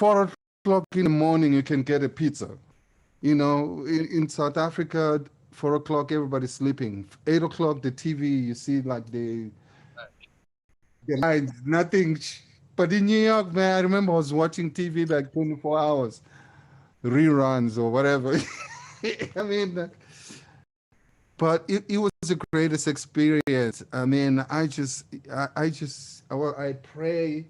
4 o'clock in the morning, you can get a pizza. You know, in South Africa, 4 o'clock, everybody's sleeping. 8 o'clock, the TV, you see like the lines, nothing. But in New York, man, I remember I was watching TV like 24 hours, reruns or whatever. I mean, but it was the greatest experience. I mean, well, I pray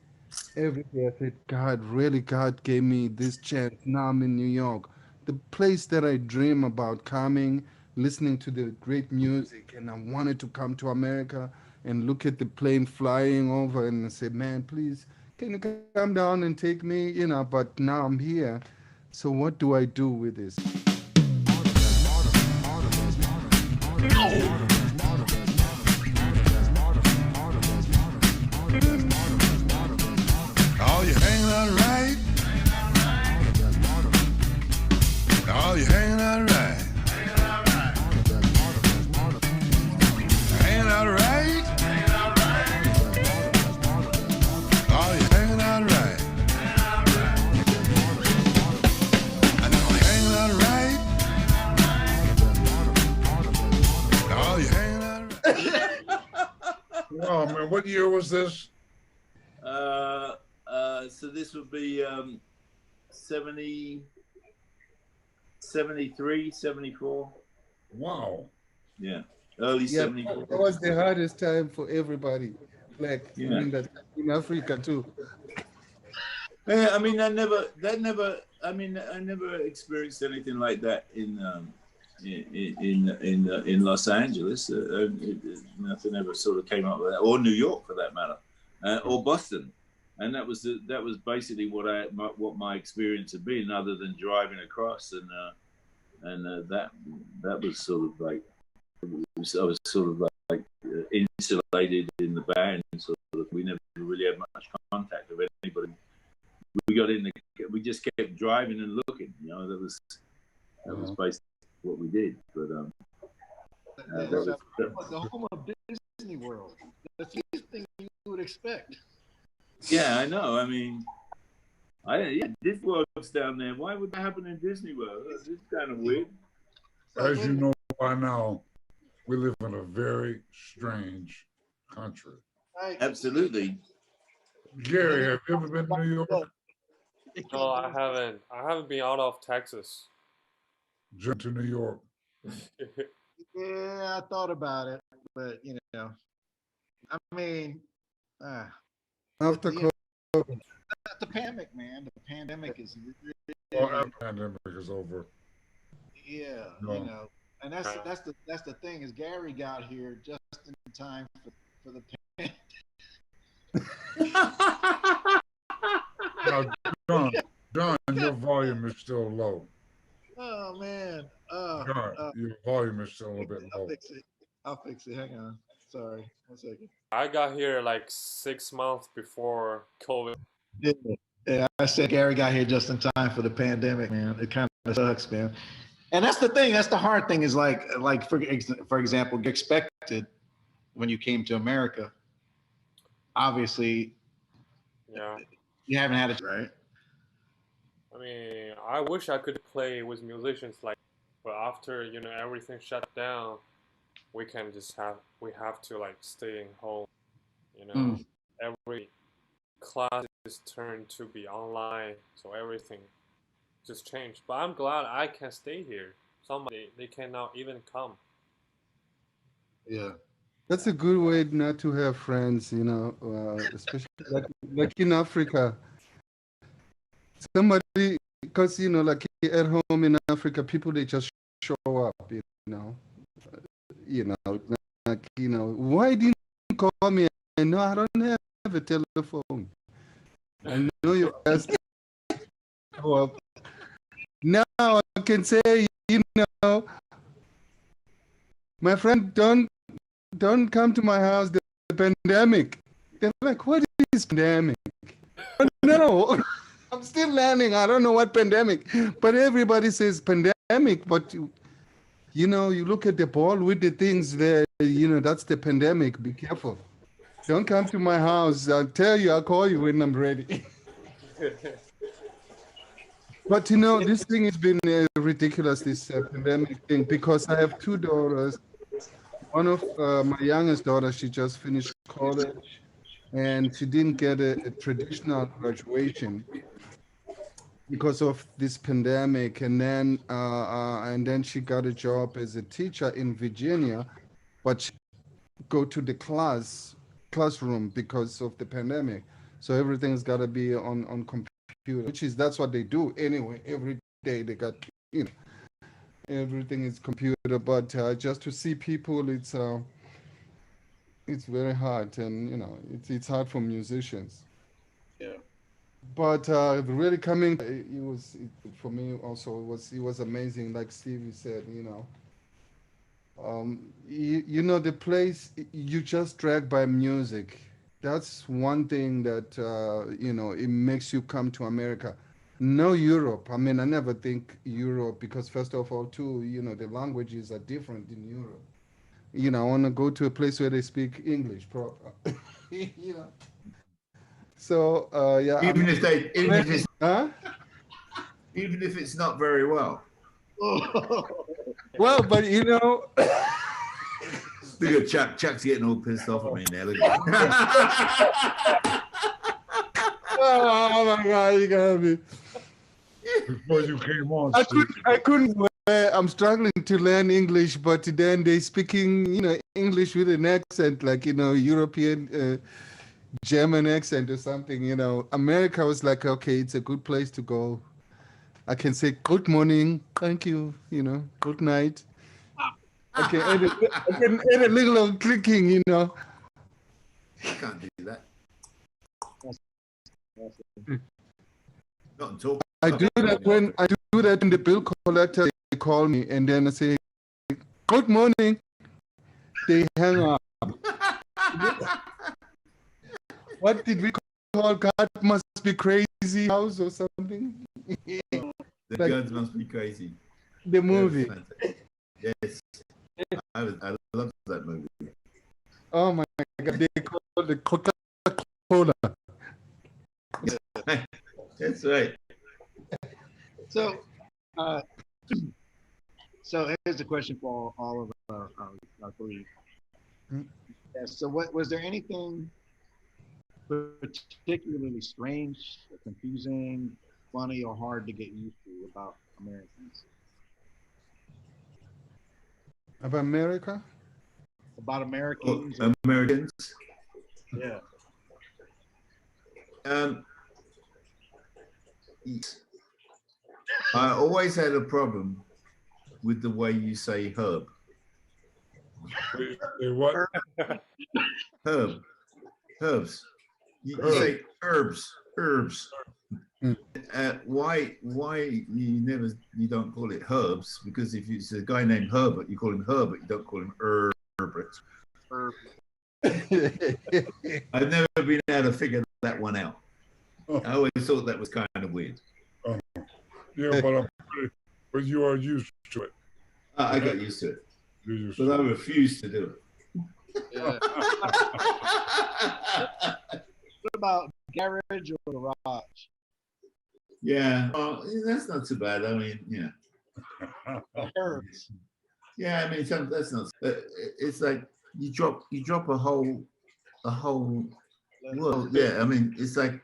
every day. I said, God, really, God gave me this chance. Now I'm in New York, the place that I dream about coming, listening to the great music. And I wanted to come to America and look at the plane flying over and say, man, please, can you come down and take me? You know, but now I'm here. So what do I do with this? Oh, you hanging out right? Oh, you hanging out right? Hanging out right? Oh, you hanging out right? I know, hanging out right? Oh, you hanging out right? Oh, man, what year was this? So this would be 70, 73, 74. Wow. Yeah, early 74. That was the hardest time for everybody, like Yeah. in Africa too. Yeah, I mean, I never experienced anything like that in Los Angeles. Nothing ever sort of came up with that, or New York for that matter, or Boston. And that was basically what my experience had been, other than driving across, and that was sort of like I was sort of like insulated in the band. Sort of, we never really had much contact with anybody. We just kept driving and looking. You know, that was basically what we did. But the home of Disney World. That's the thing you would expect. Yeah, I know. I mean, Disney World's down there. Why would that happen in Disney World? It's kind of weird. As you know by now, we live in a very strange country. Absolutely. Gary, have you ever been to New York? No, I haven't. I haven't been out of Texas. Jump to New York. Yeah, I thought about it, but you know, I mean, After the pandemic, man. The pandemic is really, The pandemic is over. yeah, No. you know, and that's the thing is Garry got here just in time for the pandemic. Now, John, your volume is still low. Oh man, John, your volume is still a bit low. I'll fix it. Hang on. Sorry, 1 second. I got here like 6 months before COVID. Yeah, I said Garry got here just in time for the pandemic, man. It kind of sucks, man. And that's the thing. That's the hard thing is like for example, you expected when you came to America. Obviously, Yeah. you haven't had it, right? I mean, I wish I could play with musicians but after, everything shut down, we have to like stay in home, Every class is turned to be online, so everything just changed. But I'm glad I can stay here. Somebody they cannot even come. Yeah. That's a good way not to have friends, you know, especially like in Africa. Somebody, because, you know, like at home in Africa, people, they just show up, know, like, why didn't you call me? I know I don't have a telephone. I know you asked. Well, now I can say, my friend, don't come to my house. The pandemic. They're like, what is pandemic? No, I'm still learning. I don't know what pandemic, but everybody says pandemic. But you look at the ball with the things there. That's the pandemic. Be careful. Don't come to my house. I'll tell you. I'll call you when I'm ready. But this thing has been ridiculous, this pandemic thing, because I have two daughters. One of my youngest daughter, she just finished college, and she didn't get a traditional graduation because of this pandemic. And then she got a job as a teacher in Virginia, but she go to the classroom because of the pandemic. So everything's got to be on computer, that's what they do anyway. Every day they got, everything is computer. But just to see people, it's very hard, and it's hard for musicians. Yeah. But really coming, for me also. It was amazing, like Stevie said. The place you just dragged by music. That's one thing that it makes you come to America. No Europe. I mean, I never think Europe, because first of all, too, the languages are different in Europe. I want to go to a place where they speak English proper. So yeah. Even if it's even if it's not very well. Well, but Look at Chuck's getting all pissed off at me now. Look at oh my God, you gotta be. Before you came on, I couldn't. I'm struggling to learn English, but then they speaking, English with an accent, like European, German accent or something. America was like, okay, it's a good place to go. I can say good morning, thank you, good night. I can add a little clicking, You can't do that. Not until I do that when the bill collector, they call me, and then I say, good morning. They hang up. What did we call God Must Be Crazy House or something? The Guns Must Be Crazy. The movie. Yes. I love that movie. Oh my God, they call it Coca-Cola. That's right. So, so here's a question for all of our three. Yes, so was there anything particularly strange, confusing, funny, or hard to get used to about Americans? About America? About Americans? Americans? Yeah. I always had a problem with the way you say herb. What? Herbs. You say herbs. Why you don't call it herbs? Because if it's a guy named Herbert, you call him Herbert. You don't call him Herbert. I've never been able to figure that one out. I always thought that was kind of weird. Yeah, but you are used to it. I got used to it, but I refuse to do it. Yeah. What about garage or garage? Yeah, that's not too bad. I mean, yeah. Herbs. Yeah, I mean, that's not. It's like you drop a whole. Well, yeah. I mean, it's like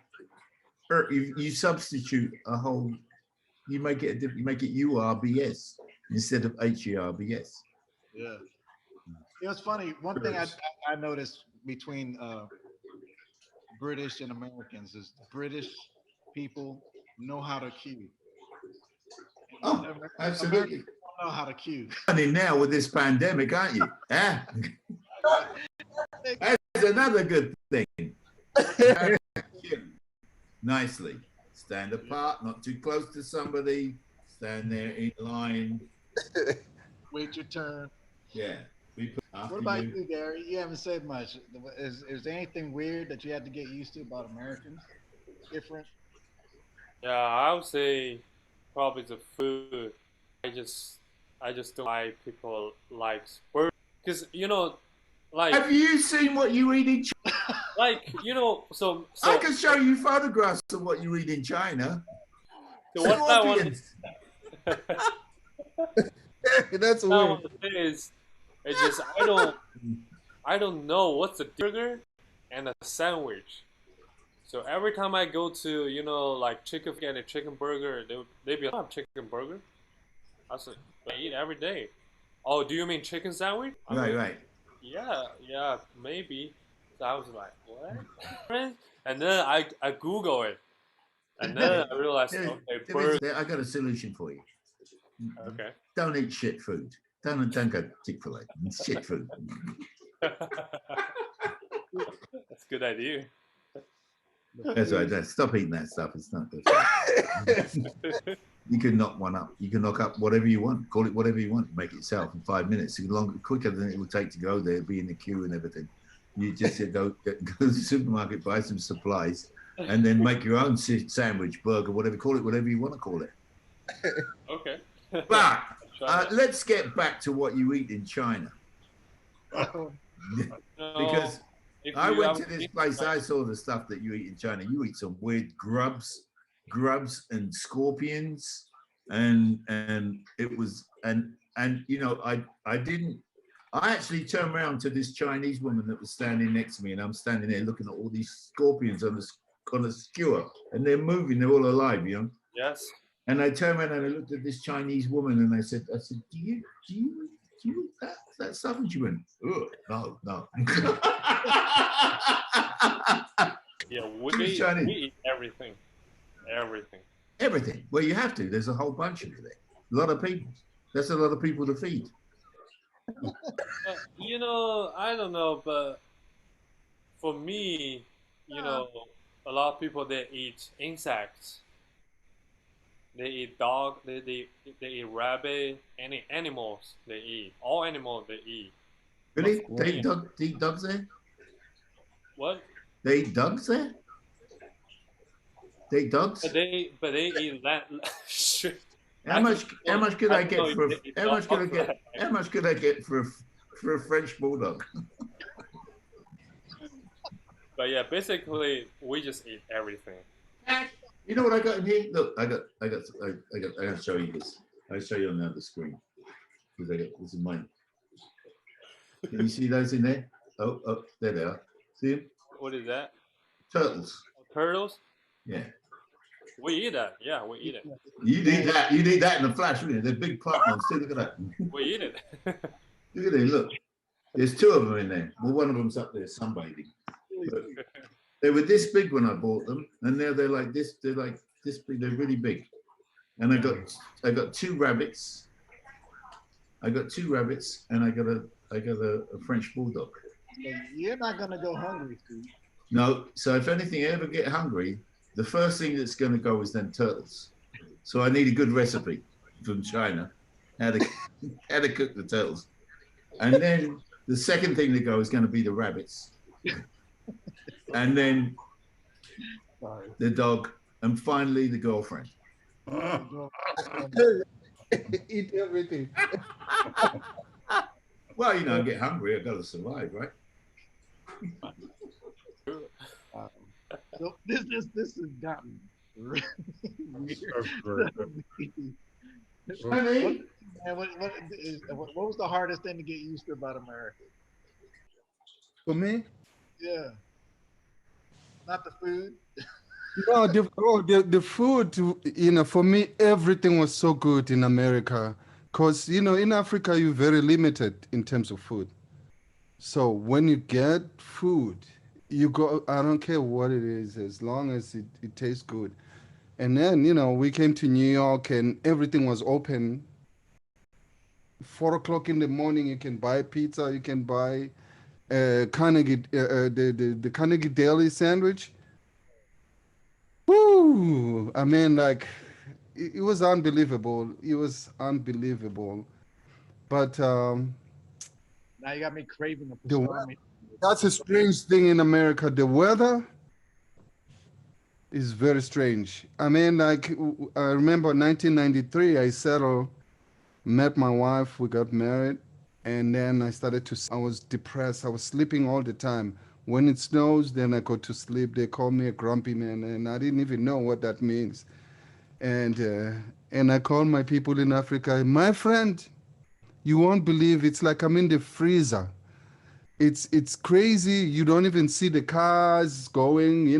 you substitute a whole You make it URBS instead of HERBS. Yeah. It was funny. One thing I noticed between British and Americans is British people know how to cue. Oh, absolutely. Americans don't know how to cue. Funny now with this pandemic, aren't you? Huh? That's another good thing. Nicely. Stand apart, not too close to somebody. Stand there in line. Wait your turn. Yeah. What about you, Gary? You haven't said much. Is there anything weird that you had to get used to about Americans? Different? Yeah, I would say probably the food. I just don't like people like burgers because like. Have you seen what you eat in China? Like so I can show you photographs of what you eat in China. So what I want That's weird. It's just I don't know what's a burger and a sandwich. So every time I go to like chicken and a chicken burger, they be like, chicken burger. I said I eat every day. Oh, do you mean chicken sandwich? Right. Yeah, maybe. So I was like, what? And then I Google it, and then I realized, okay, burger. I got a solution for you. Okay. Don't eat shit food. Don't go Chick-fil-A. Shit food. That's a good idea. That's right. Stop eating that stuff. It's not good. You can knock one up. You can knock up whatever you want. Call it whatever you want. Make it yourself in 5 minutes. Quicker than it will take to go there, be in the queue and everything. You just go to the supermarket, buy some supplies, and then make your own sandwich, burger, whatever. Call it whatever you want to call it. Okay. But let's get back to what you eat in China. Because I went to this place, I saw the stuff that you eat in China. You eat some weird grubs and scorpions, and it was I actually turned around to this Chinese woman that was standing next to me, and I'm standing there looking at all these scorpions on a skewer, and they're moving, they're all alive, Yes. And I turned around and I looked at this Chinese woman, and I said, do you eat that stuff? And she went, oh, no. Yeah, we eat everything. Everything. Well, you have to. There's a whole bunch of it there. A lot of people. That's a lot of people to feed. I don't know, but for me, a lot of people, they eat insects. They eat dog. They eat rabbit. Any animals they eat. All animals they eat. Really? They eat dogs there? What? They eat dogs there? They eat dogs? But they eat that. How much could I get for a French bulldog? But yeah, basically we just eat everything. You know what I got in here? Look, I gotta show you this. I'll show you on the other screen. Because this is mine. Can you see those in there? Oh, there they are. See them? What is that? Turtles. Turtles? Yeah. We eat that. Yeah, we eat it. You need that. You need that in the flash, wouldn't you? They're big plump ones. See, look at that. We eat it. Look at them. Look. There's two of them in there. Well, one of them's up there sunbathing. But they were this big when I bought them, and now they're like this. They're like this big. They're really big. And I got two rabbits. And I got a French bulldog. You're not gonna go hungry, Steve. No. So if anything, I ever get hungry, the first thing that's going to go is then turtles. So I need a good recipe from China, how to cook the turtles. And then the second thing to go is going to be the rabbits. And then the dog. And finally the girlfriend. Eat everything. Well, I get hungry. I've got to survive, right? So this has gotten really weird. What was the hardest thing to get used to about America? For me? Yeah. Not the food. No, the food, for me, everything was so good in America. Because, in Africa, you're very limited in terms of food. So when you get food, you go, I don't care what it is, as long as it tastes good. And then, we came to New York and everything was open. 4 o'clock in the morning, you can buy pizza, you can buy Carnegie, the Carnegie Daily sandwich. Woo! I mean, like, it was unbelievable. It was unbelievable. But Now you got me craving a the pastrami. that's a strange thing in America. The weather is very strange. I mean, like, I remember 1993, I settled, met my wife, we got married, and then I was depressed. I was sleeping all the time. When it snows, then I go to sleep. They call me a grumpy man, and I didn't even know what that means. And I called my people in Africa, my friend, you won't believe, it's like I'm in the freezer. It's crazy. You don't even see the cars going, you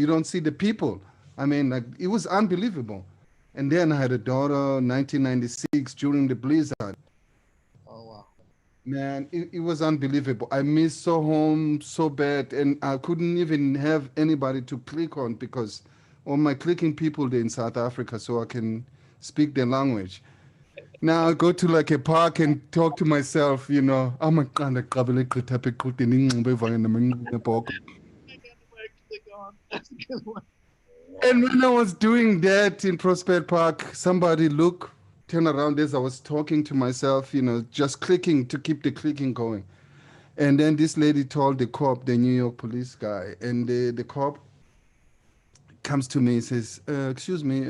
don't see the people. I mean, like, it was unbelievable. And then I had a daughter, 1996, during the blizzard. Oh wow. Man, it was unbelievable. I missed so home so bad, and I couldn't even have anybody to click on because all my clicking people, they're in South Africa, so I can speak their language. Now I go to like a park and talk to myself, I'm a kind of That's a good one. And when I was doing that in Prospect Park, somebody turned around as I was talking to myself, just clicking to keep the clicking going. And then this lady told the cop, the New York police guy, and the cop comes to me and says, excuse me,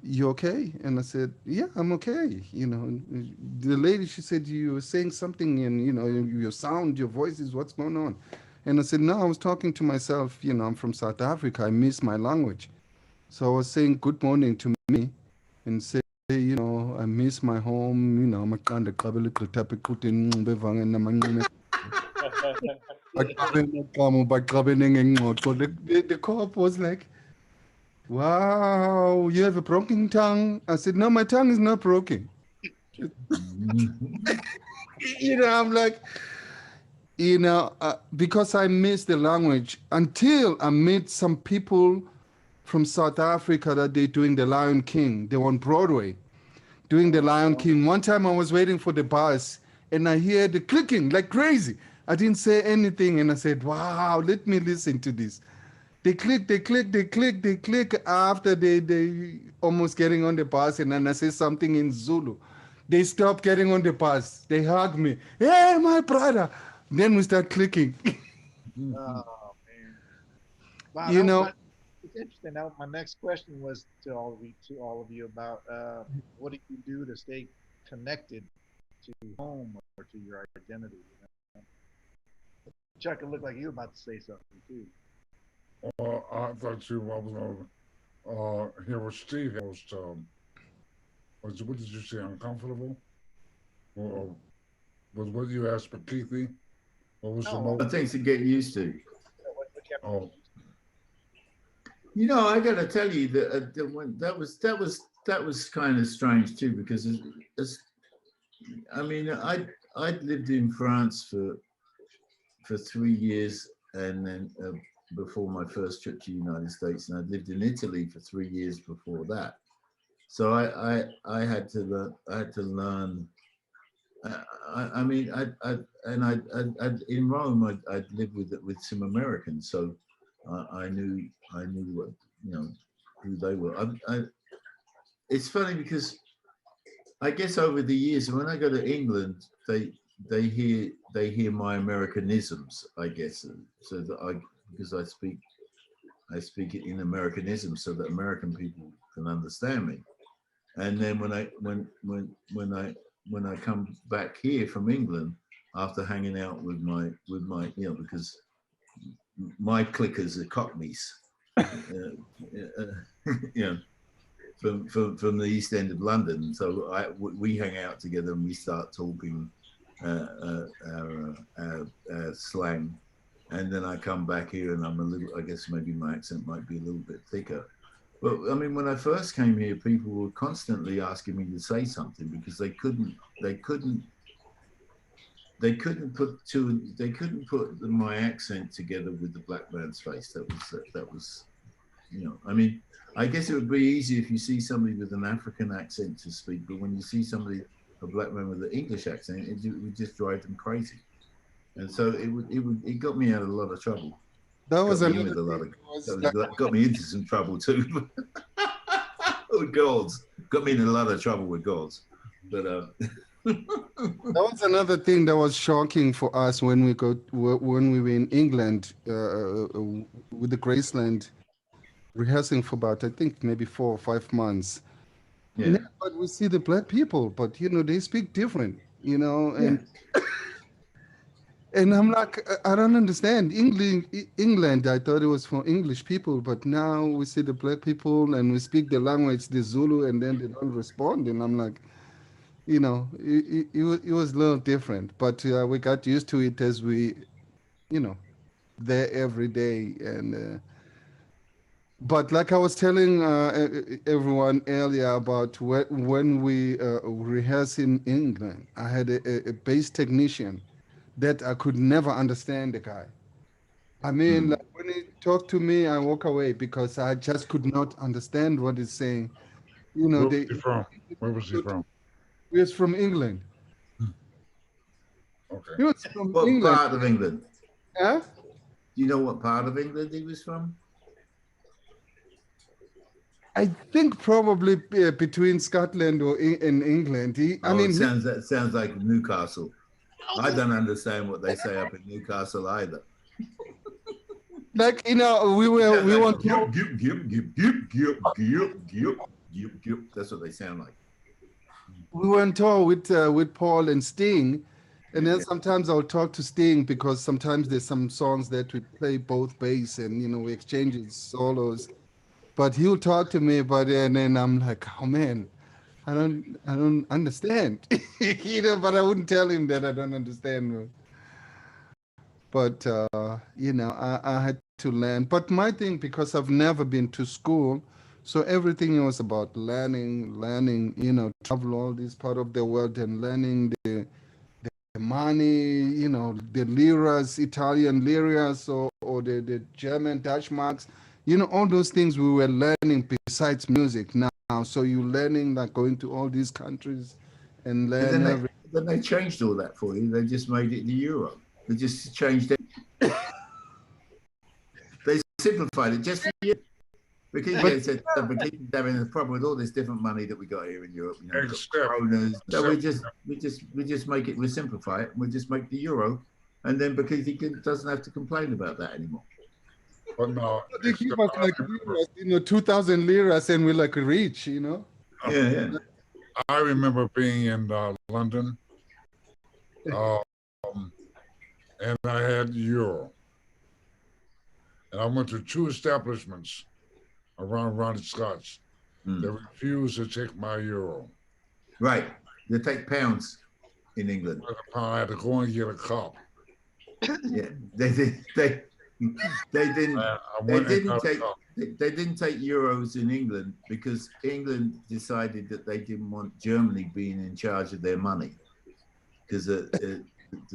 you okay? And I said, yeah, I'm okay. The lady, she said, you were saying something and, your sound, your voice is what's going on. And I said, no, I was talking to myself. I'm from South Africa. I miss my language. So I was saying good morning to me and say, I miss my home. I'm a kind of the cop was like, wow, you have a broken tongue. I said, no, my tongue is not broken. I'm like, because I miss the language until I met some people from South Africa that they're doing the Lion King. They're on Broadway doing the Lion King. One time I was waiting for the bus and I hear the clicking like crazy. I didn't say anything and I said, wow, let me listen to this. They click after they almost getting on the bus, and then I say something in Zulu. They stop getting on the bus. They hug me. Hey, my brother. Then we start clicking. Oh man. Wow, it's interesting. Now, my next question was to all of you about what do you do to stay connected to home or to your identity? Chuck, it looked like you were about to say something too. I thought I was going to hear what Steve was. What did you say? Uncomfortable? Or was what you asked Bakithi? What was the most? Things to get used to. Oh. I got to tell you that that was kind of strange too, because I'd lived in France for 3 years, and then before my first trip to the United States, and I'd lived in Italy for 3 years before that. So I had to learn. In Rome, I'd lived with some Americans, so I knew what who they were. It's funny because I guess over the years, when I go to England, they hear my Americanisms, I guess, so that because I speak it in Americanism so that American people can understand me. And then when I come back here from England after hanging out with my because my clickers are Cockneys, from the East End of London. So we hang out together and we start talking our slang, and then I come back here and I'm a little, I guess maybe my accent might be a little bit thicker. But I mean, when I first came here, people were constantly asking me to say something because they couldn't put my accent together with the black man's face. That was, you know, I mean, I guess it would be easy if you see somebody with an African accent to speak, but when you see somebody, a black man with an English accent, it would just drive them crazy. And so it got me out of a lot of trouble. That was got me into some trouble too. With girls, got me in a lot of trouble with girls. But that was another thing that was shocking for us when we were in England with the Graceland, rehearsing for about, I think, maybe 4 or 5 months. yeah, But we see the black people, but you know, they speak different, you know, and and I'm like, I don't understand. England, I thought it was for English people, but now we see the black people and we speak the language, the Zulu, and then they don't respond. And I'm like, you know, it was a little different, but we got used to it as we, you know, there every day. And but like I was telling everyone earlier about when we rehearse in England, I had a bass technician that I could never understand the guy. I mean, like when he talked to me, I walk away because I just could not understand what he's saying. You know, Where was he from? Where was he from? He was from England. Okay. He was from what England. part of England? Huh? Do you know what part of England he was from? I think probably between Scotland or in England. It sounds like Newcastle. I don't understand what they say up in Newcastle either. Like, you know, we want That's what they sound like. we were on tour with Paul and Sting, and then sometimes I'll talk to Sting because sometimes there's some songs that we play both bass and, you know, we exchange solos. But he'll talk to me about it, and then I'm like, oh man, I don't understand. You know, but I wouldn't tell him that I don't understand. But you know, I had to learn. But my thing, because I've never been to school, so everything was about learning, you know, travel all this part of the world and learning the money, you know, the liras, Italian liras, or the German Dutch marks, you know, all those things we were learning besides music now. So you're learning, like going to all these countries and learn. Then they changed all that for you. They just made it the euro. They just changed it. They simplified it just for you. Because they said Bakithi's having a problem with all this different money that we got here in Europe. You know, kronas. So we just make it, we simplify it, and we just make the euro, and then Bakithi doesn't have to complain about that anymore. But no, they keep us like liras, you know, 2,000 liras, and we're like rich, you know. Yeah. I remember being in London, and I had euro, and I went to 2 establishments around the Scots. They refused to take my euro. Right, they take pounds in England. I had to go and get a cup. Yeah, they didn't take euros in England because England decided that they didn't want Germany being in charge of their money, because the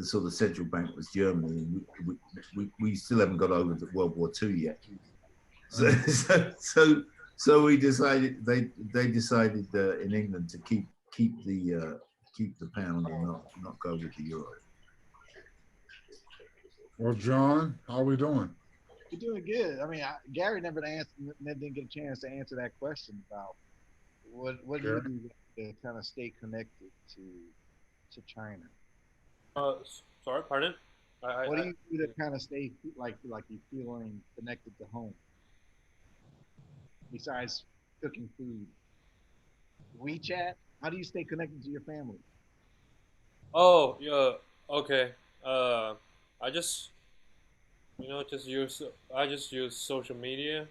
sort of central bank was Germany, and we still haven't got over the World War II yet. So we decided they decided in England to keep the pound and not go with the euro. Well, John, how are we doing? You're doing good. I mean, Garry never didn't get a chance to answer that question about what do you do to kind of stay connected to China. Sorry, pardon? What do you do to kind of stay like you feeling connected to home? Besides cooking food, WeChat. How do you stay connected to your family? Oh, yeah. Okay. I just, you know, I just use social media,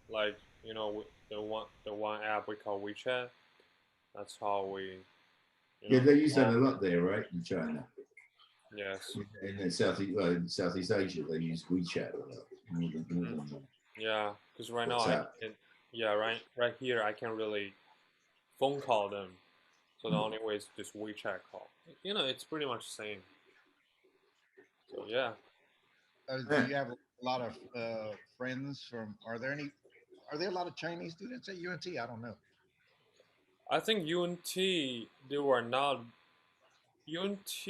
like, you know, the one app we call WeChat. That's how we. Yeah, they use that a lot there, right, in China. Yes. In Southeast Asia, they use WeChat a lot. Yeah, because right now WhatsApp. right here I can't really phone call them, so the only way is just WeChat call. You know, it's pretty much the same. So yeah. Do you have a lot of friends from? Are there a lot of Chinese students at UNT? I don't know. I think UNT they were not. UNT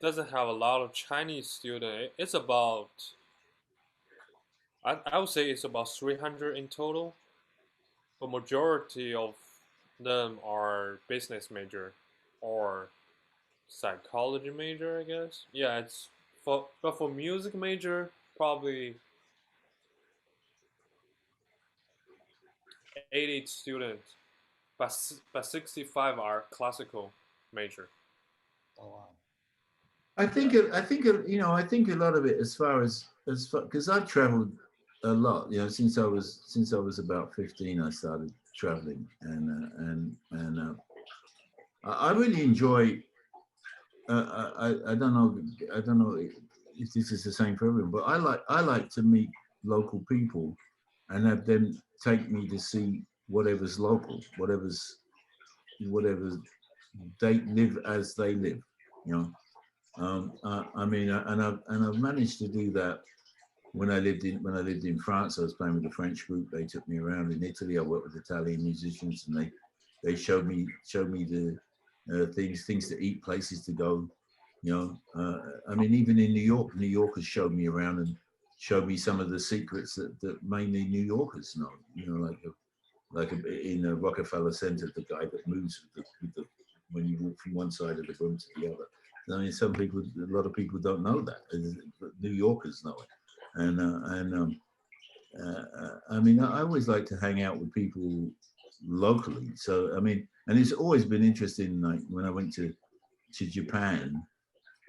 doesn't have a lot of Chinese students. It's about. I would say it's about 300 in total. The majority of them are business major or psychology major, I guess. Yeah, but for music major, probably 80 students, but 65 are classical major. Oh wow. I think a lot of it, as far because I've traveled a lot. You know, since I was about 15, I started traveling, and I really enjoy. I don't know if this is the same for everyone, but I like to meet local people and have them take me to see whatever's local, whatever they live as they live. You know. I mean, and I've managed to do that when I lived in France. I was playing with a French group. They took me around. In Italy, I worked with Italian musicians, and they showed me the things to eat, places to go. You know, I mean, even in New Yorkers showed me around and showed me some of the secrets that mainly New Yorkers know. You know, like in Rockefeller Center, the guy that moves with the when you walk from one side of the room to the other. I mean, a lot of people don't know that. New Yorkers know it, and I mean, I always like to hang out with people locally. So I mean, and it's always been interesting. Like when I went to Japan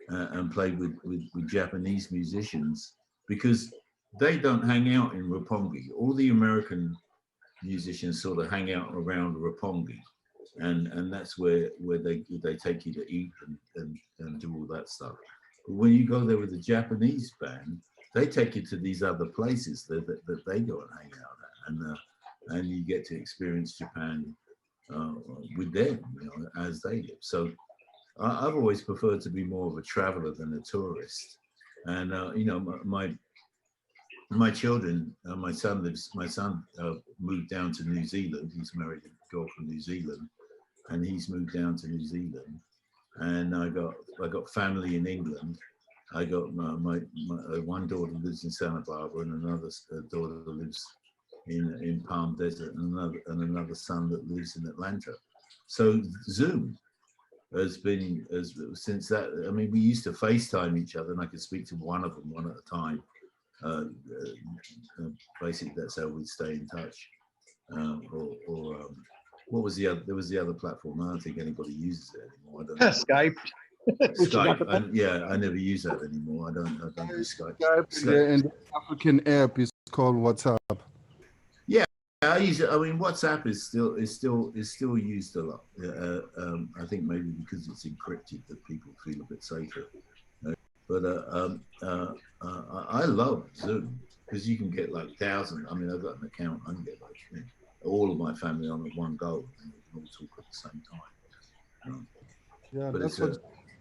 and played with Japanese musicians, because they don't hang out in Roppongi. All the American musicians sort of hang out around Roppongi. And that's where they take you to eat and do all that stuff. But when you go there with a Japanese band, they take you to these other places that they go and hang out at, and you get to experience Japan with them, you know, as they live. So I've always preferred to be more of a traveler than a tourist. And you know, my children, my son moved down to New Zealand. He's married a girl from New Zealand. And he's moved down to New Zealand, and I got family in England. I got my one daughter lives in Santa Barbara, and another daughter lives in Palm Desert, and another son that lives in Atlanta. So Zoom has been since that. I mean, we used to FaceTime each other, and I could speak to one of them one at a time. Basically, that's how we'd stay in touch, what was the other? There was the other platform. I don't think anybody uses it anymore. I don't know. Skype. I never use that anymore. I don't use Skype. Skype. And the African app is called WhatsApp. Yeah, I use it. I mean, WhatsApp is still used a lot. I think maybe because it's encrypted that people feel a bit safer. But I love Zoom because you can get like thousands. I mean, I've got an account. I can get like all of my family on at one go, and we can all talk at the same time. Yeah, but that's what's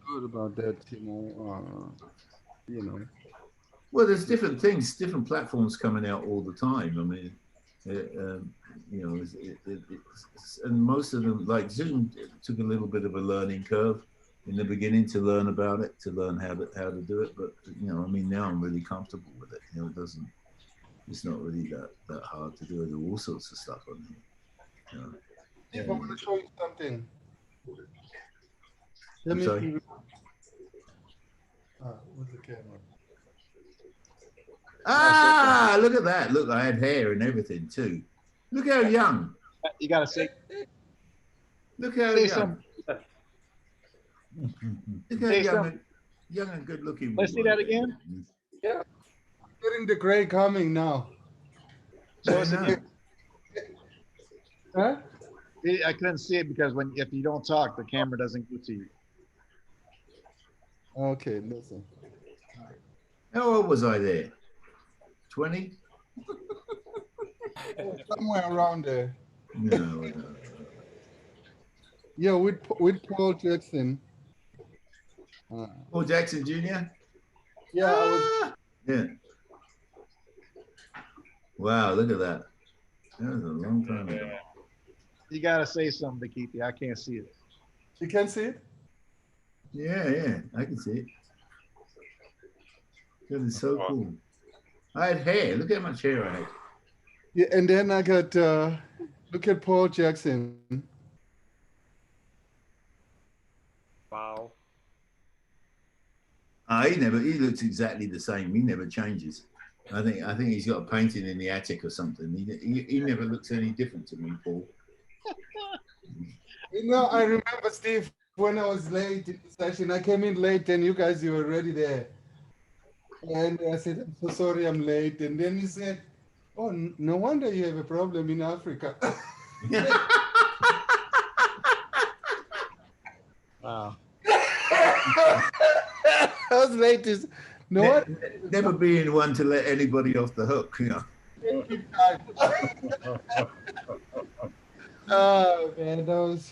good about that, you know. Well, there's different things, different platforms coming out all the time. I mean, you know, and most of them, like Zoom, took a little bit of a learning curve in the beginning to learn about it, to learn how to do it. But you know, I mean, now I'm really comfortable with it. You know, it's not really that hard to do. There's all sorts of stuff on here. You know. Steve, I want to show you something. I'm sorry? Where's the camera? Ah, look at that. Look, I had hair and everything too. Look how young. You gotta say. Look how young. Look how young and good looking. Let's see that again. Yeah. Getting the gray coming now. So is it, huh? I couldn't see it because if you don't talk, the camera doesn't go to you. Okay, listen. How old was I there? 20? Somewhere around there. No. Yeah, with Paul Jackson. Paul Jackson Jr.? Yeah, I was. Yeah. Wow, look at that. That was a long time ago. You gotta say something, Bakithi. I can't see it. You can see it. Yeah, I can see it. That is so cool. I had hair. Look how much hair I had. Yeah, and then I got look at Paul Jackson. Wow. He looks exactly the same. He never changes. I think he's got a painting in the attic or something. He never looks any different to me, Paul. You know, I remember, Steve, when I was late in the session, I came in late and you guys, you were already there. And I said, I'm so sorry I'm late. And then you said, oh, no wonder you have a problem in Africa. Wow. I was late. Never being one to let anybody off the hook, you know. Oh, man, that was...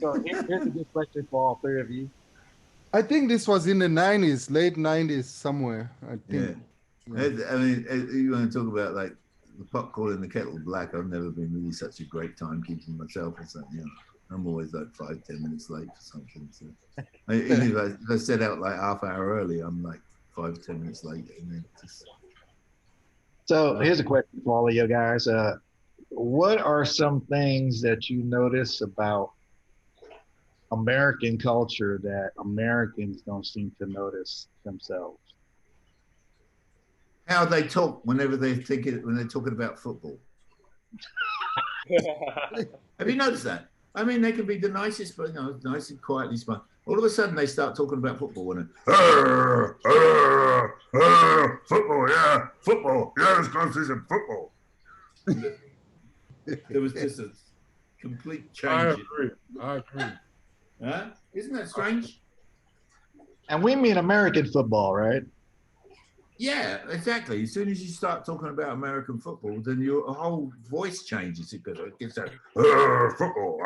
So here's a good question for all three of you. I think this was in the 90s, late 90s somewhere, I think. Yeah. I mean, you want to talk about like the pot calling the kettle black. I've never been really such a great timekeeper myself or something. You know, I'm always like 5-10 minutes late for something. So even if I set out like half hour early, I'm like 5-10 minutes late. And then just... So here's a question for all of you guys. What are some things that you notice about American culture that Americans don't seem to notice themselves? How they talk whenever when they're talking about football. Have you noticed that? I mean, they can be the nicest, but nice and quietly spoken. All of a sudden, they start talking about football and football, yeah, let's go see some football. There was just a complete change. I agree. Huh? Isn't that strange? And we mean American football, right? Yeah, exactly. As soon as you start talking about American football, then your whole voice changes. It gets that football.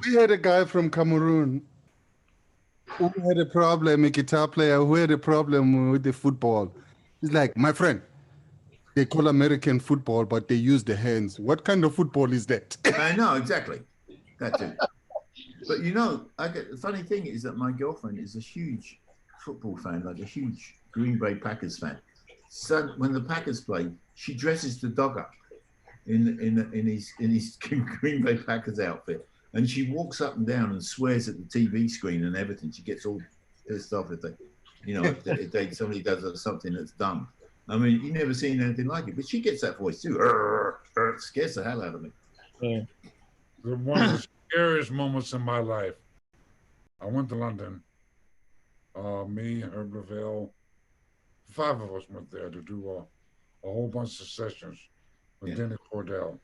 We had a guy from Cameroon who had a problem, a guitar player who had a problem with the football. He's like, my friend, they call American football, but they use the hands. What kind of football is that? I know, exactly. That's it. But you know, the funny thing is that my girlfriend is a huge football fan, like a huge Green Bay Packers fan. So when the Packers play, she dresses the dog up in his Green Bay Packers outfit, and she walks up and down and swears at the TV screen and everything. She gets all pissed off if somebody does something that's dumb. I mean, you've never seen anything like it, but she gets that voice too. It scares the hell out of me. Yeah. One of the scariest moments in my life. I went to London. Me, Herb Lavelle, 5 of us went there to do a whole bunch of sessions with Denny Cordell.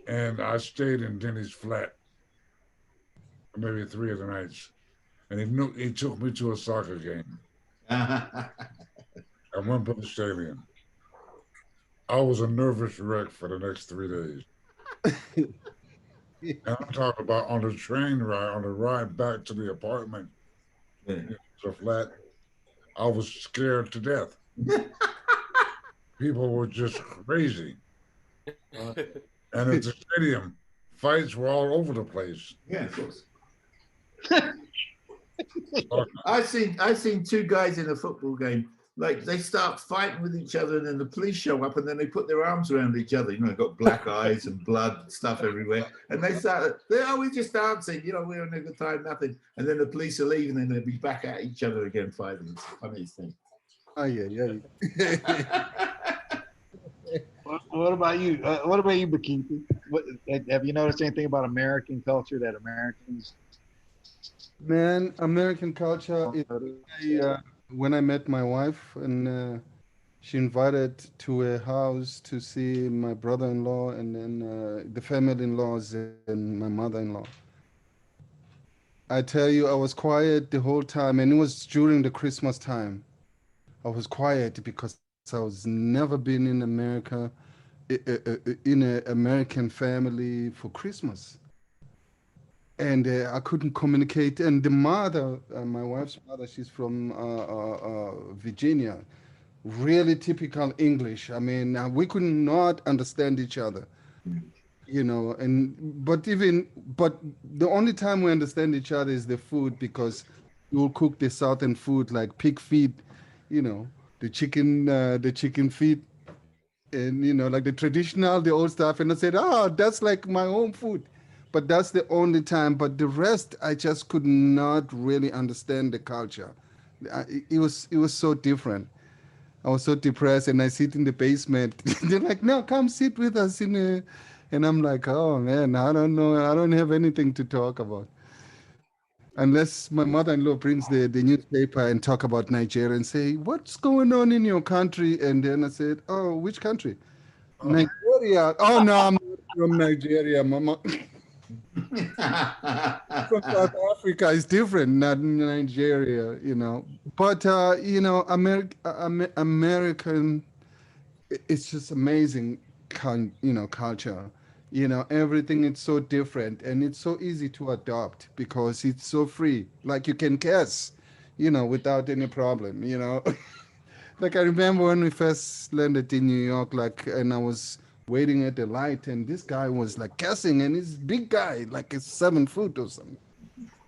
And I stayed in Denny's flat for maybe 3 of the nights. And he took me to a soccer game at Wembley Stadium. I was a nervous wreck for the next 3 days. And I'm talking about on the train ride, on the ride back to the apartment, the flat, I was scared to death. People were just crazy. And at the stadium, fights were all over the place. Yeah, of course. I've seen 2 guys in a football game. Like they start fighting with each other, and then the police show up, and then they put their arms around each other. You know, got black eyes and blood and stuff everywhere. And we're just dancing. You know, we're having a good time, nothing. And then the police are leaving, and they'll be back at each other again, fighting. It's the funniest thing. Oh yeah. What about you? What about you, Bakithi? Have you noticed anything about American culture that Americans? Man, American culture. When I met my wife, and she invited to a house to see my brother-in-law and then the family-in-laws and my mother-in-law. I tell you, I was quiet the whole time, and it was during the Christmas time. I was quiet because I was never been in America, in an American family for Christmas, and I couldn't communicate. And the mother, my wife's mother, she's from Virginia, really typical English. I mean, we could not understand each other, you know. And but the only time we understand each other is the food, because we will cook the southern food like pig feet, you know, the chicken feet, and you know, like the traditional, the old stuff. And I said, oh, that's like my home food. But that's the only time. But the rest, I just could not really understand the culture. It was so different. I was so depressed, and I sit in the basement. They're like, "No, come sit with us in a," and I'm like, "Oh man, I don't know. I don't have anything to talk about unless my mother-in-law brings the newspaper and talk about Nigeria and say, "What's going on in your country?" And then I said, "Oh, which country? Nigeria. Oh no, I'm not from Nigeria, Mama." From South Africa is different, not Nigeria, you know. But you know, American, it's just amazing, you know, culture. You know, everything is so different, and it's so easy to adopt because it's so free. Like you can guess, you know, without any problem. You know, like I remember when we first landed in New York, like, and I was waiting at the light, and this guy was like guessing, and he's a big guy, like a 7 foot or something.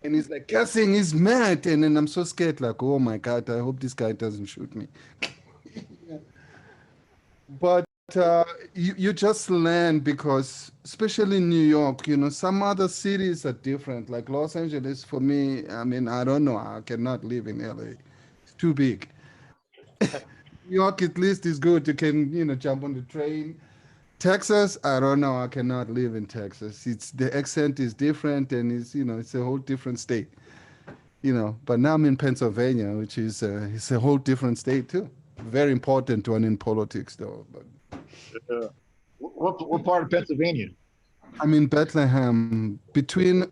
And he's like guessing, he's mad. And then I'm so scared, like, oh my God, I hope this guy doesn't shoot me. But you just learn because, especially in New York, you know, some other cities are different. Like Los Angeles, for me, I mean, I don't know, I cannot live in LA. It's too big. New York at least is good. You can, you know, jump on the train. Texas, I don't know. I cannot live in Texas. It's the accent is different, and it's, you know, it's a whole different state. You know, but now I'm in Pennsylvania, which is it's a whole different state too. Very important one in politics, though. But What part of Pennsylvania? I'm in Bethlehem, between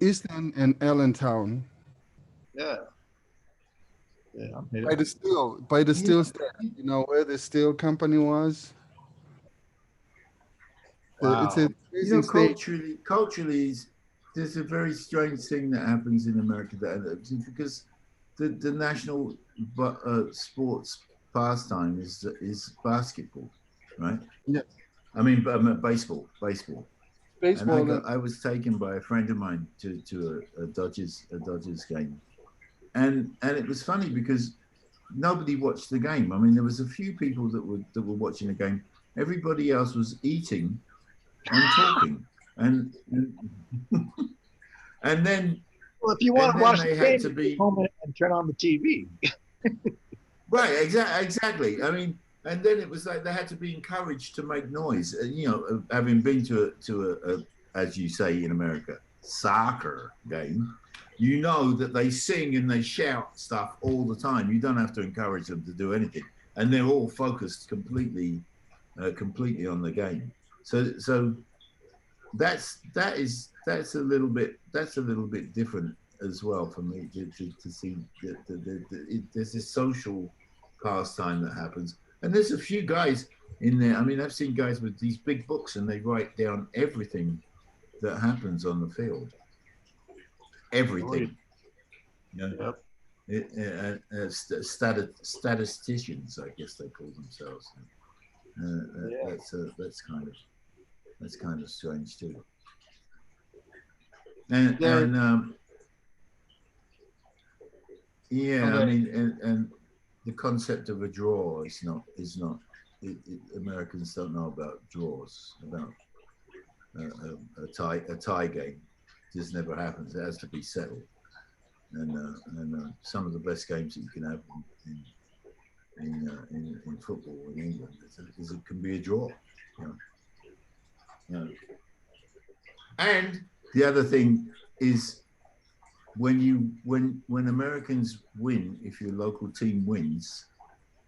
Easton and Allentown, Yeah. Yeah. by the steel stand. You know where the steel company was. Wow. It's a You know, amazing state. culturally, there's a very strange thing that happens in America because the national sports pastime is basketball, right? Yeah, I mean, baseball. baseball. And I was taken by a friend of mine to a Dodgers game, and it was funny because nobody watched the game. I mean, there was a few people that were watching the game. Everybody else was eating and talking, and and then Well, if you want to watch they the had game, to be home and turn on the TV. right, exactly. I mean, and then it was like they had to be encouraged to make noise. And you know, having been to a, as you say in America, soccer game, you know that they sing and they shout stuff all the time. You don't have to encourage them to do anything, and they're all focused completely on the game. So that's a little bit different as well for me to see there's this social pastime that happens, and there's a few guys in there. I mean, I've seen guys with these big books and they write down everything that happens on the field, everything. You know, statisticians, I guess they call themselves. That's kind of strange too. And yeah, I mean, and the concept of a draw is not. Americans don't know about draws, about a tie game. Just never happens. It has to be settled. And some of the best games that you can have in football in England is it can be a draw. You know. And the other thing is when Americans win, if your local team wins,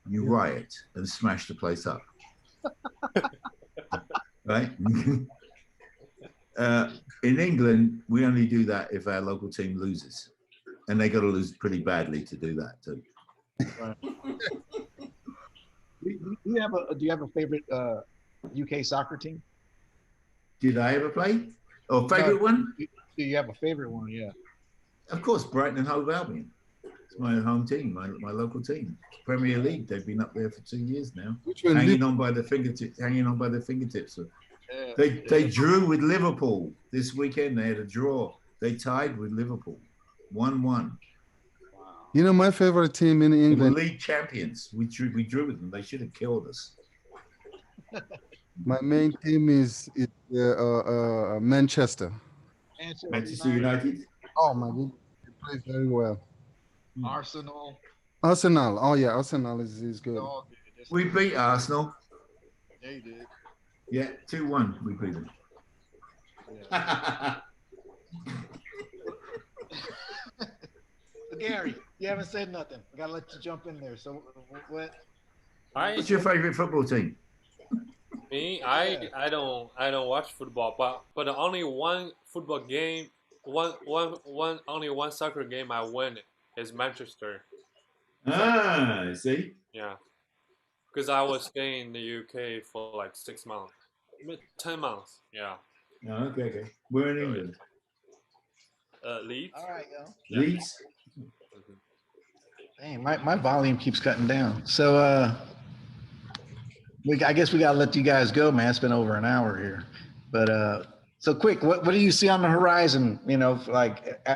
you riot and smash the place up. Right? In England, we only do that if our local team loses, and they got to lose pretty badly to do that too. Right. Do you have a favorite UK soccer team? Did I ever play? Or favorite one? Do you have a favorite one? Yeah. Of course, Brighton and Hove Albion. It's my home team, my local team. Premier League. They've been up there for 2 years now, hanging on by the fingertips. They drew with Liverpool this weekend. They had a draw. They tied with Liverpool, 1-1. You know, my favorite team in They were England. league champions. We drew with them. They should have killed us. My main team is Manchester. Manchester United. Oh my God, they play very well. Arsenal. Arsenal. Oh yeah, Arsenal is good. Oh, We beat Arsenal. yeah, you did. Yeah, 2-1. We beat them. Yeah. Gary, you haven't said nothing. I gotta let you jump in there. So what? What's your favorite football team? Me, I don't watch football, but only one football game, only one soccer game I win is Manchester. Ah, see? Yeah, because I was staying in the UK for like 6 months, 10 months. Yeah. Oh, okay. We're in England. Leeds. All right, yo. Leeds? Dang, my volume keeps cutting down. So I guess we gotta let you guys go, man. It's been over an hour here. But so quick, what do you see on the horizon? You know, like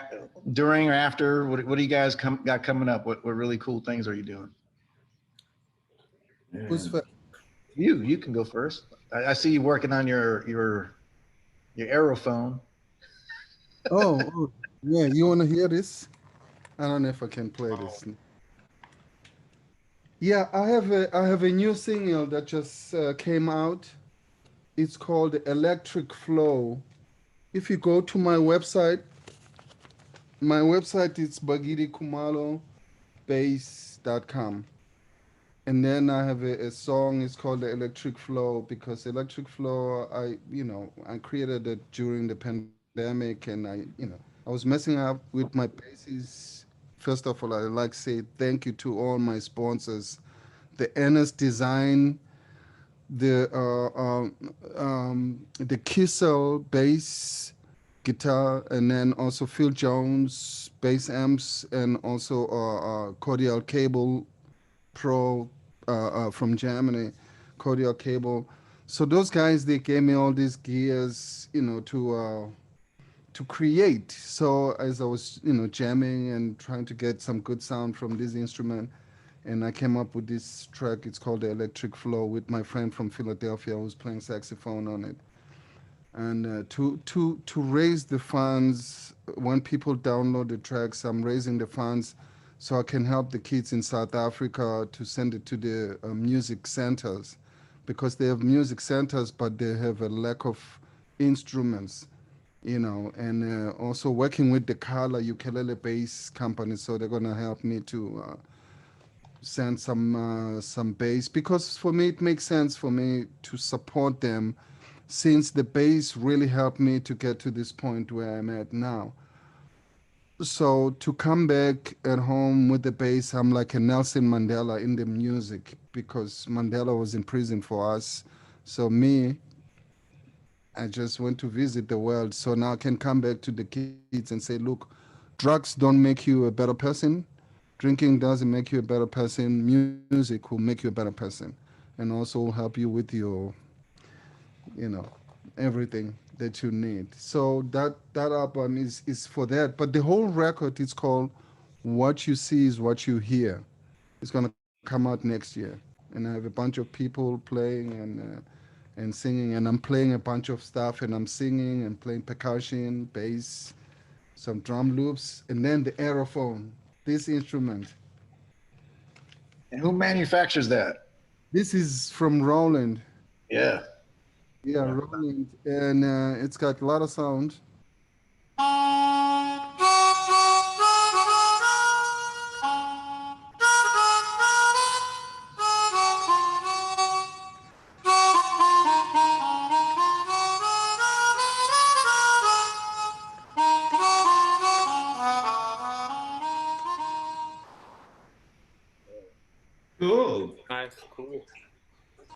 during or after? What do you guys got coming up? What really cool things are you doing? Yeah. Who's first? You can go first. I see you working on your aerophone. Oh, yeah. You want to hear this? I don't know if I can play this. Yeah, I have a new single that just came out. It's called Electric Flow. If you go to my website is Bakithi Kumalo bass.com. And then I have a song, it's called the Electric Flow, because Electric Flow, I created it during the pandemic, and I was messing up with my basses. First of all, I'd like to say thank you to all my sponsors, the NS Design, the Kissel bass guitar, and then also Phil Jones bass amps, and also Cordial Cable Pro from Germany, Cordial Cable. So those guys, they gave me all these gears, to create. So as I was, jamming and trying to get some good sound from this instrument, and I came up with this track. It's called The Electric Flow, with my friend from Philadelphia who's playing saxophone on it. And to raise the funds, when people download the tracks, I'm raising the funds so I can help the kids in South Africa to send it to the music centers, because they have music centers, but they have a lack of instruments, and also working with the Kala ukulele bass company. So they're going to help me to send some bass, because for me, it makes sense for me to support them, since the bass really helped me to get to this point where I'm at now. So to come back at home with the bass, I'm like a Nelson Mandela in the music, because Mandela was in prison for us. So I just went to visit the world. So now I can come back to the kids and say, look, drugs don't make you a better person. Drinking doesn't make you a better person. Music will make you a better person, and also will help you with your, everything that you need. So that album is for that. But the whole record is called What You See Is What You Hear. It's gonna come out next year, and I have a bunch of people playing and singing, and I'm playing a bunch of stuff, and I'm singing and playing percussion, bass, some drum loops, and then the aerophone, this instrument. And who manufactures that? This is from Roland. Yeah. Yeah, Roland, and it's got a lot of sound.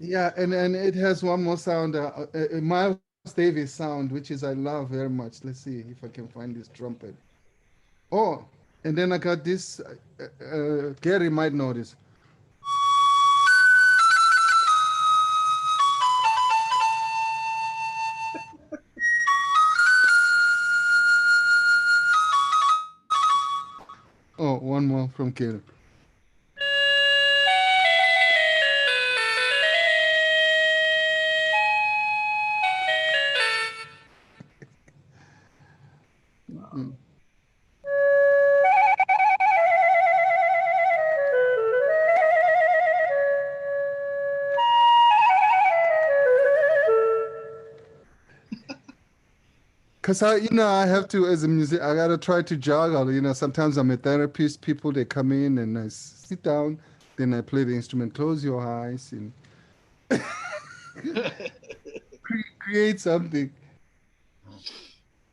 Yeah, and it has one more sound, a Miles Davis sound, which is I love very much. Let's see if I can find this trumpet. Oh, and then I got this. Gary might know this. Oh, one more from Gary. Mm. Cause I have to, as a musician, I gotta try to juggle. Sometimes I'm a therapist. People they come in and I sit down, then I play the instrument. Close your eyes and create something.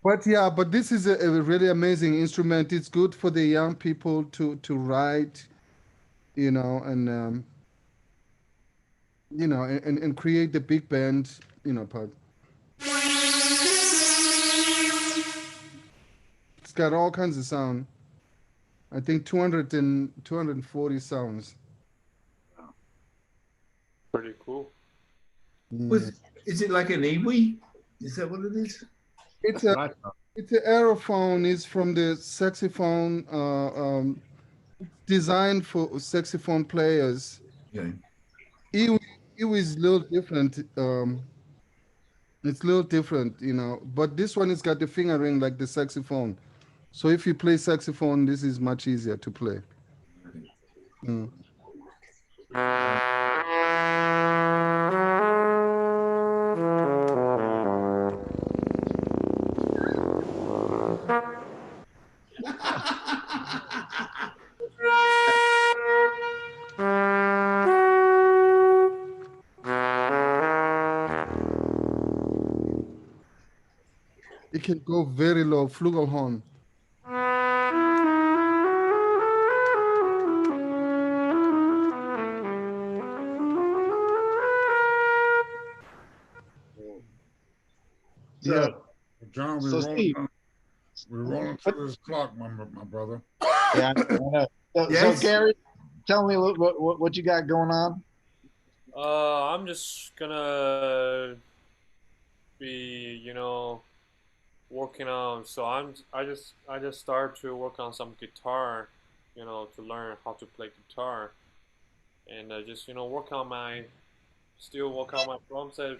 But yeah, but this is a really amazing instrument. It's good for the young people to write, and and create the big band, part. It's got all kinds of sound. I think 240 sounds. Pretty cool. Yeah. Is it like an Iwi? Is that what it is? It's a it's an aerophone. It's from the saxophone, designed for saxophone players. Yeah. It was a little different. It's a little different, but this one has got the fingering like the saxophone. So if you play saxophone, this is much easier to play. Mm. It can go very low, flugelhorn. Yeah. John, So Steve, we're rolling through this clock, my brother. yeah, I know. So Yes. Gary, tell me what you got going on. I'm just gonna be, working on. So I just started to work on some guitar, to learn how to play guitar, and just work on my drum set.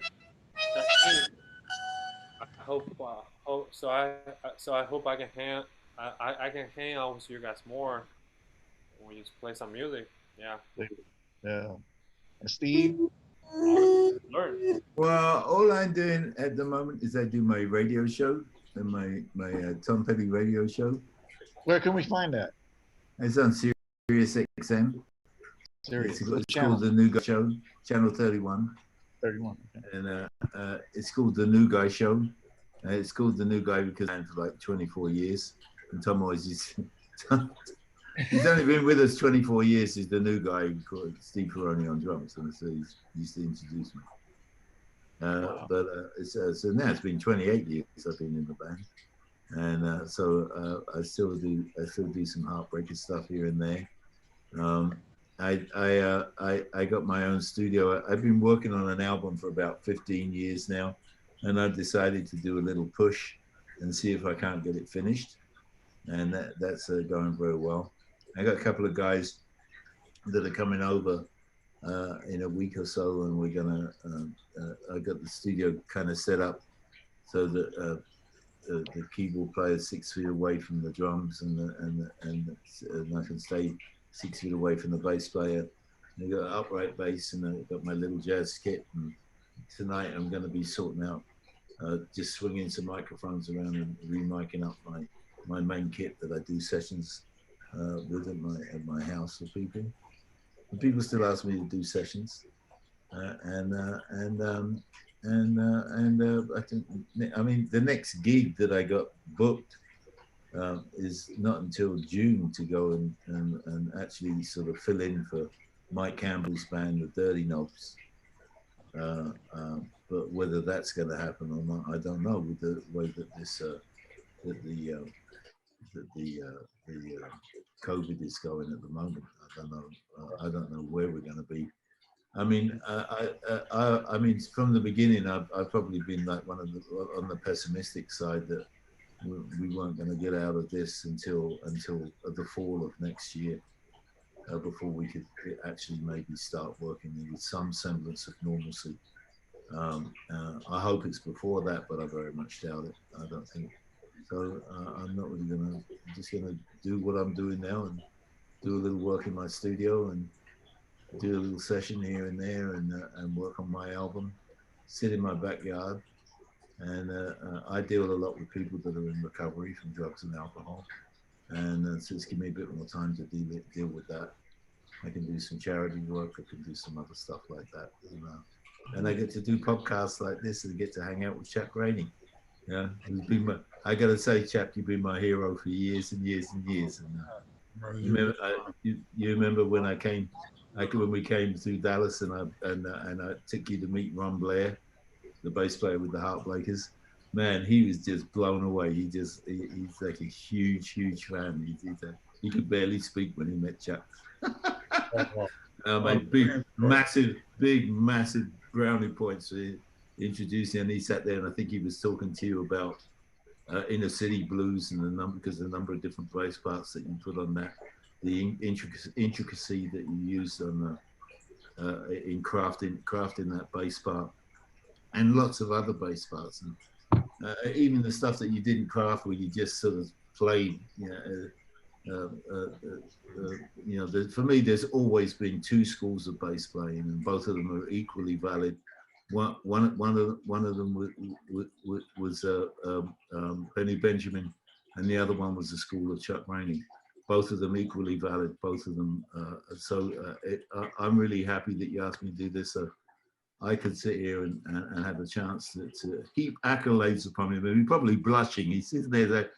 I hope I can I can hang out with you guys more when we just play some music. Yeah, Yeah. And Steve, learn. Well, all I'm doing at the moment is I do my radio show and my Tom Petty radio show. where can we find that? It's on Sirius XM. Serious. It's called The New Guy Show, Channel 31. 31. Okay. And it's called The New Guy Show. It's called The New Guy because I'm for like 24 years. And Tom always is. He's only been with us 24 years. He's the new guy called Steve Ferrone on drums. And so he used to introduce me. Wow. But so now it's been 28 years I've been in the band. And so I still do some Heartbreakers stuff here and there. I got my own studio. I've been working on an album for about 15 years now, and I've decided to do a little push and see if I can't get it finished. And that's going very well. I got a couple of guys that are coming over in a week or so, and we're gonna. I got the studio kind of set up so that the keyboard player is 6 feet away from the drums, and I can stay 6 feet away from the bass player. And I got an upright bass, and I got my little jazz kit. And tonight I'm going to be sorting out, just swinging some microphones around and re-micing up my main kit that I do sessions with at my house for people. And people still ask me to do sessions, and I think, I mean, the next gig that I got booked is not until June to go and actually sort of fill in for Mike Campbell's band, the Dirty Knobs. But whether that's going to happen or not, I don't know. With the way that this COVID is going at the moment, I don't know. I don't know where we're going to be. I mean, I mean, from the beginning, I've probably been like one of the on the pessimistic side that we weren't going to get out of this until the fall of next year, before we could actually maybe start working with some semblance of normalcy. I hope it's before that, but I very much doubt it. I don't think so. I'm not really I'm just gonna do what I'm doing now and do a little work in my studio and do a little session here and there and work on my album, sit in my backyard. And I deal a lot with people that are in recovery from drugs and alcohol. And so it's given me a bit more time to deal with that. I can do some charity work. I can do some other stuff like that. And I get to do podcasts like this and get to hang out with Chap Rainey. Yeah, I got to say, Chap, you've been my hero for years and years and years. And you remember when when we came through Dallas and I took you to meet Ron Blair, the bass player with the Heartbreakers. Man, he was just blown away. He's like a huge fan. He could barely speak when he met Chap. Big massive brownie points for introducing. And he sat there and I think he was talking to you about inner city blues and the number of different bass parts that you put on that, the intricacy that you use on in crafting that bass part. And lots of other bass parts, and even the stuff that you didn't craft, where you just sort of played. For me, there's always been two schools of bass playing, and both of them are equally valid. One of them was Benny Benjamin, and the other one was the school of Chuck Rainey. Both of them equally valid. Both of them. I'm really happy that you asked me to do this. I could sit here and have a chance to heap accolades upon him. And he's probably blushing. He's sitting there like,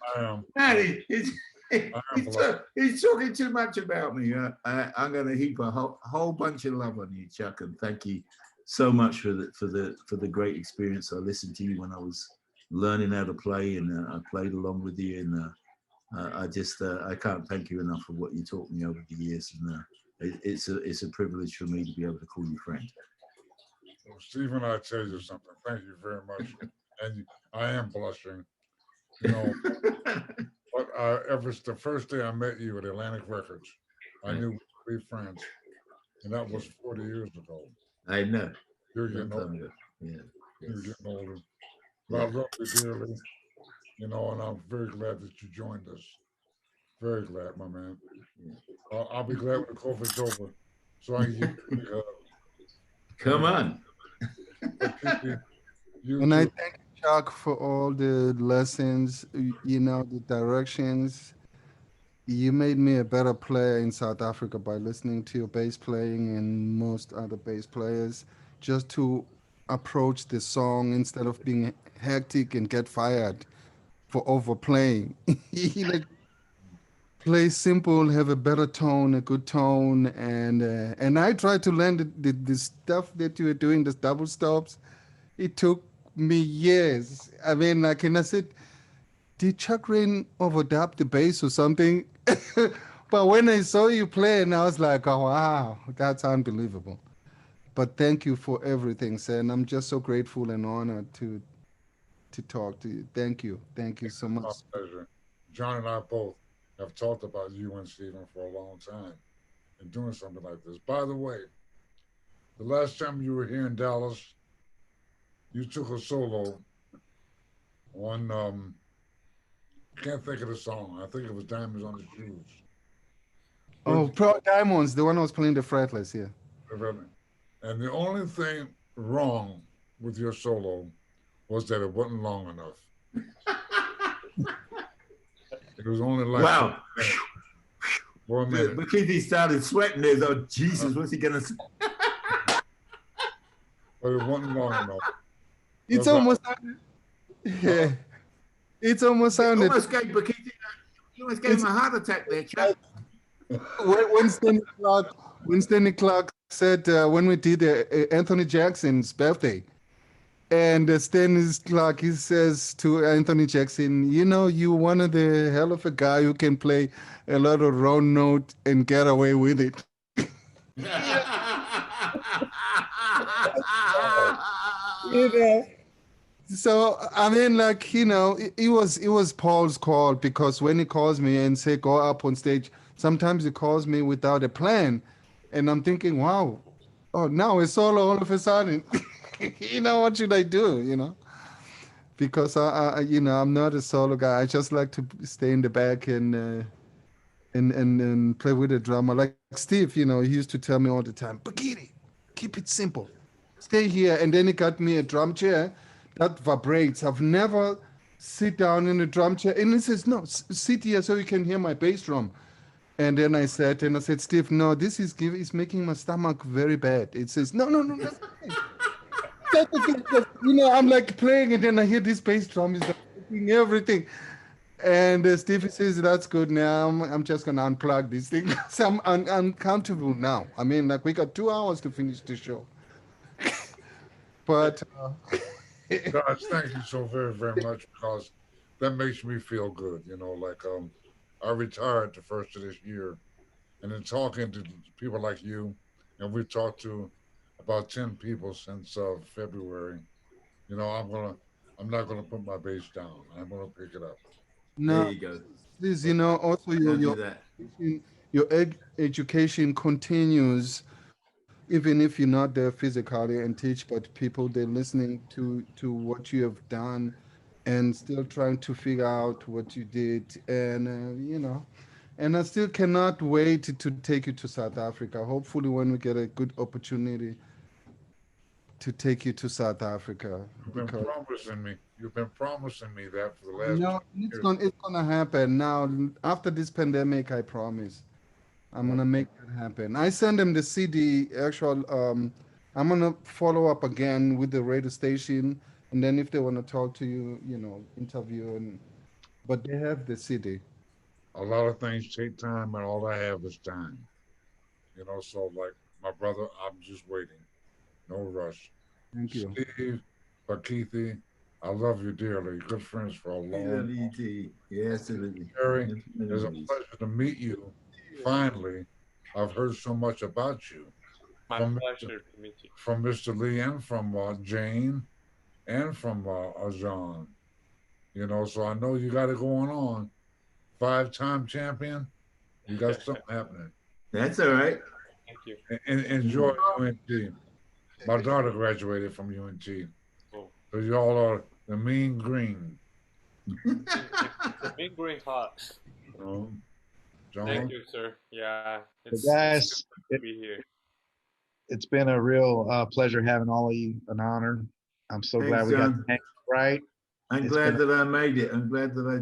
man, he's talking too much about me. I'm going to heap a whole bunch of love on you, Chuck, and thank you so much for the great experience. I listened to you when I was learning how to play, and I played along with you. And I can't thank you enough for what you taught me over the years. And it's a privilege for me to be able to call you friend. Well, Stephen, I tell you something. Thank you very much. And I am blushing, But ever the first day I met you at Atlantic Records, I knew we'd be friends, and that was 40 years ago. I know. You're getting older. Yeah. You're getting older. But I love you dearly, and I'm very glad that you joined us. Very glad, my man. I'll be glad when the COVID's over, so I can give you Come on. And I thank Chuck for all the lessons, the directions. You made me a better player in South Africa by listening to your bass playing and most other bass players, just to approach the song instead of being hectic and get fired for overplaying. Play simple, have a better tone, a good tone, and I tried to learn the stuff that you were doing, the double stops. It took me years. I mean, I said, did Chuck Rain overdub the bass or something? But when I saw you play, and I was like, oh wow, that's unbelievable. But thank you for everything, sir, and I'm just so grateful and honored to talk to you. Thank you so much. My pleasure. John and I both have talked about you and Stephen for a long time and doing something like this. By the way, the last time you were here in Dallas, you took a solo on, can't think of the song. I think it was Diamonds on the Shoes. Oh, Diamonds, the one I was playing the fretless, yeah. And the only thing wrong with your solo was that it wasn't long enough. It was only like wow. 4 minutes. Bakithi started sweating there, though. Jesus, what's he gonna say? But it wasn't long enough. It's almost yeah. It's almost sounded. You almost gave Bakithi. You almost gave him a heart attack there, Chuck. When Stanley Clarke said when we did Anthony Jackson's birthday, and Stan is like, he says to Anthony Jackson, you know, you one of the hell of a guy who can play a lot of wrong note and get away with it. You know. So I mean, like, you know, it was Paul's call, because when he calls me and say go up on stage, sometimes he calls me without a plan, and I'm thinking, wow, oh, now it's all of a sudden. You know, what should I do? You know, because I you know, I'm not a solo guy. I just like to stay in the back and play with the drummer. Like Steve, you know, he used to tell me all the time, Bakithi, keep it simple, stay here. And then he got me a drum chair that vibrates. I've never sit down in a drum chair. And he says, no, sit here so you can hear my bass drum. And then I said, Steve, no, this is making my stomach very bad. It says, no. You know, I'm like playing, and then I hear this bass drum is like everything. And Steve says, that's good. Now I'm just going to unplug this thing. So I'm uncomfortable now. I mean, like, we got 2 hours to finish the show. But... Guys, thank you so very, very much, because that makes me feel good. You know, like I retired the first of this year, and in talking to people like you, and we've talked to about 10 people since February. You know, I'm not gonna put my bass down. I'm gonna pick it up. No, there you go. Please, you know, also your education continues, even if you're not there physically and teach, but people, they're listening to what you have done and still trying to figure out what you did. And, you know, and I still cannot wait to take you to South Africa. Hopefully when we get a good opportunity to take you to South Africa. You've been promising me that for the last No, it's gonna happen. Now, after this pandemic, I promise. I'm gonna make that happen. I send them the CD. I'm gonna follow up again with the radio station, and then if they want to talk to you, you know, interview. But they have the CD. A lot of things take time, and all I have is time. You know, so like my brother, I'm just waiting. No rush. Thank you. Steve, Bakithi, I love you dearly. Good friends for a long time. Yeah, absolutely. Gary, it's a pleasure to meet you. Finally, I've heard so much about you. My pleasure to meet you. From Mr. Lee and from Jane and from Jean. You know, so I know you got it going on. 5-time champion. You got something happening. That's all right. Thank you. And enjoy UNT. My daughter graduated from UNT. Oh. So y'all are the mean green. The mean green hot. John? Thank you, sir. Yeah. Guys, to be here. It's been a real pleasure having all of you. An honor. I'm so glad we got to hang right. I'm glad that I made it. I'm glad that I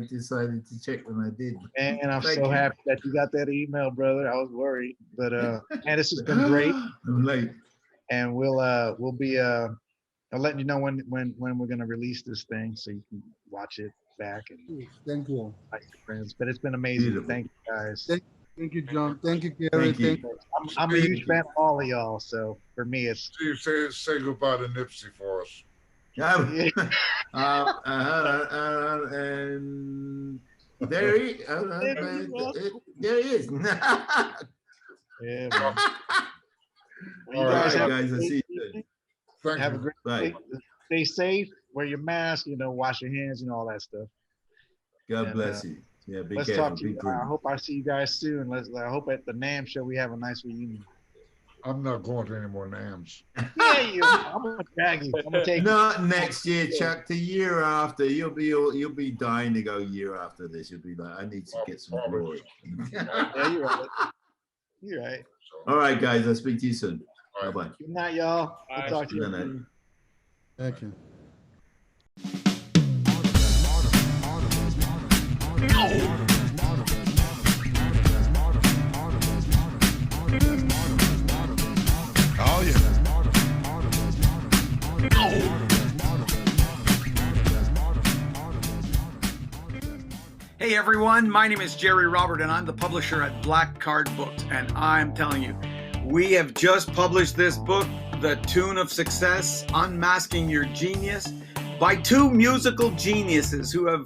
decided to check when I did. And I'm so happy that you got that email, brother. I was worried, but man, this has been great. I'm late. And we'll be I'll letting you know when we're gonna release this thing, so you can watch it back and thank you. Like your friends. But it's been amazing. Beautiful. Thank you guys. Thank you, John. Thank you, Gary. Thank you. I'm a huge fan of all of y'all. So for me, it's Steve, say goodbye to Nipsey for us. yeah. And there he is. Yeah, man. All right, guys. I'll see you soon. Thank Have you. a great Bye. day. Stay safe. Wear your mask. You know, wash your hands. You know, all that stuff. God And, bless you. Yeah, be Let's careful. talk to Be you. cool. I hope I see you guys soon. I hope at the NAMM show we have a nice reunion. I'm not going to any more NAMs. Yeah, I'm gonna drag you. I'm gonna take you. Not next year, Chuck. The year after, you'll be dying to go. Year after this, you'll be like, I need to get some glory. Yeah, you're right. You're right. All right, guys. I'll speak to you soon. All Bye right. bye. Good night, y'all. We'll Bye. talk to you. Good night. soon. Thank you. Oh yeah. Hey everyone, my name is Jerry Robert and I'm the publisher at Black Card Books, and I'm telling you, We have just published this book, The Tune of Success, Unmasking Your Genius, by two musical geniuses who have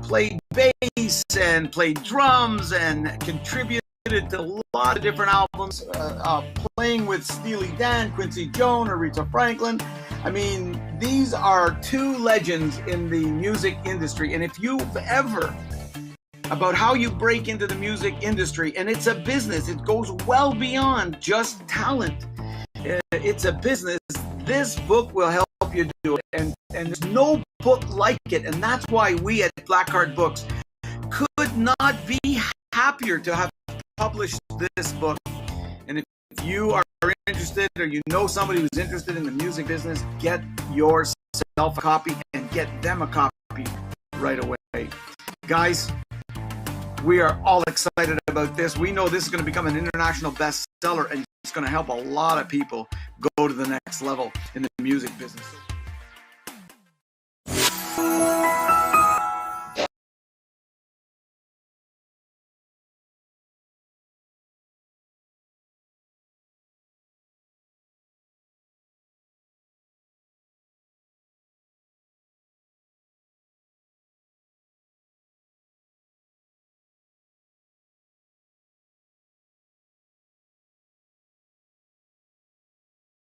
played bass and played drums and contributed to a lot of different albums, playing with Steely Dan, Quincy Jones, Aretha Franklin. I mean, these are two legends in the music industry. And if you've ever, about how you break into the music industry, and it's a business, it goes well beyond just talent. It's a business. This book will help you do it. And there's no book like it. And that's why we at Blackheart Books could not be happier to have published this book. And if you are interested, or you know somebody who's interested in the music business, get yourself a copy and get them a copy right away. Guys, we are all excited about this. We know this is going to become an international bestseller, and it's going to help a lot of people go to the next level in the music business.